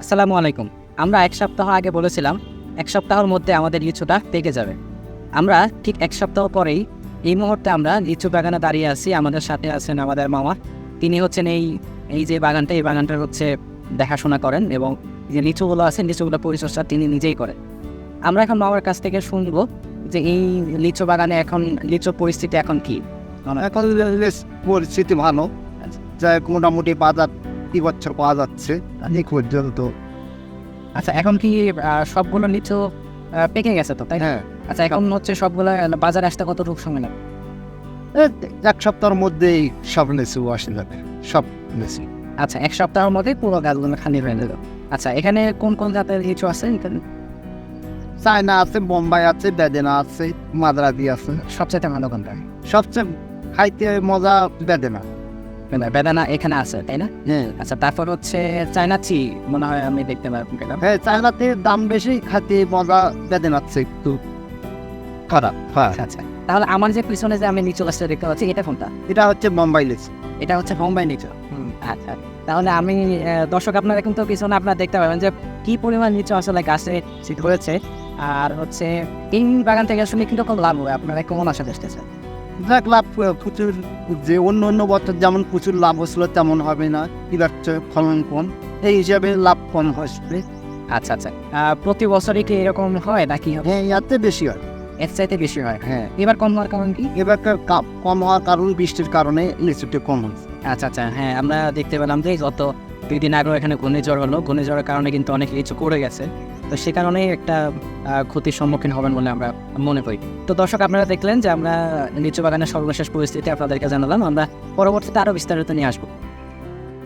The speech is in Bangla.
আসসালামু আলাইকুম। আমরা ১ সপ্তাহ আগে বলেছিলাম ১ সপ্তাহের মধ্যে আমাদের লিচুটা পেকে যাবে। আমরা ঠিক ১ সপ্তাহ পরেই এই মুহূর্তে আমরা লিচু বাগানে দাঁড়িয়ে আছি। আমাদের সাথে আছেন আমাদের মামা। তিনি হচ্ছেন এই যে বাগানটা, এই বাগানটার হচ্ছে দেখাশোনা করেন এবং যে লিচুগুলো আছে লিচুগুলো পরিচর্যা তিনি নিজেই করেন। আমরা এখন মামার কাছ থেকে শুনবো যে এই লিচু বাগানে এখন লিচুর পরিস্থিতি এখন কী? এখন পরিস্থিতি ভালো, যা মোটামুটি বাজার কি বছর পাওয়া যাচ্ছে এই পর্যন্ত। আচ্ছা, এখন কি সবগুলো লিচু পেকে গেছে তো, তাই না? হ্যাঁ, আচ্ছা, এখন হচ্ছে সবগুলো বাজারে আসতে কতটুকু সময় লাগবে? এক সপ্তাহের মধ্যেই সব লিচু আসে যাবে, সব লিচু। আচ্ছা, ১ সপ্তাহের মধ্যে পুরো গাছগুলো খালি হয়ে যাবে। আচ্ছা, এখানে কোন কোন জাতের লিচু আছে? এখানে চায়না আছে, বোম্বাই আছে, বেদেনা আছে, মাদ্রাজি আছে। সবচেয়ে ভালো কোনটা? সবচেয়ে খাইতে মজা বেদেনা। বেদানা এখানে আছে, তাই না? হ্যাঁ আচ্ছা, তারপর হচ্ছে চায়নাচি মনে হয় আমি দেখতে পেলাম। হ্যাঁ, চায়নাতে দাম বেশি, খাইতে মজা বেদেনাচ্ছে একটু খারাপ। হ্যাঁ, আচ্ছা, তাহলে আমার যে পিছনে যে আমি লিচু গাছটা দেখতে পাচ্ছি এটা কোনটা? এটা হচ্ছে বোম্বাই লিচু। এটা হচ্ছে বোম্বাই লিচু। আচ্ছা, তাহলে আমি দর্শক আপনারা কিন্তু পিছনে আপনারা দেখতে পাবেন যে কি পরিমাণ লিচু আসলে গাছে হয়েছে। আর হচ্ছে এই বাগান থেকে আসলে কিরকম লাভ হবে আপনারা কেমন আশা দেখতেছেন? যাক, লাভ প্রচুর, যে অন্য অন্য বছর যেমন প্রচুর লাভ হচ্ছিল তেমন হবে না, এবার ফলন কম, এই হিসাবে লাভ কম আসবে। আচ্ছা আচ্ছা, প্রতি বছরই কি এরকম হয় নাকি হ্যাঁ, ইয়াতে বেশি হয়। এর চাইতে বেশি হয়? হ্যাঁ, এবার কম হওয়ার কারণ কি? এবার কম হওয়ার কারণ বৃষ্টির কারণে লিচুটা কম হচ্ছে। আচ্ছা আচ্ছা, হ্যাঁ, আমরা দেখতে পেলাম যে গত 2 দিন আগেও এখানে ঘূর্ণিঝড় হলো। ঘূর্ণিঝড়ের কারণে কিন্তু অনেক লিচু পড়ে গেছে, তো সে কারণেই একটা ক্ষতির সম্মুখীন হবেন বলে আমরা মনে করি। তো দর্শক আপনারা দেখলেন যে আমরা লিচু বাগানের সর্বশেষ পরিস্থিতি আপনাদেরকে জানালাম। আমরা পরবর্তীতে আরও বিস্তারিত নিয়ে আসবো।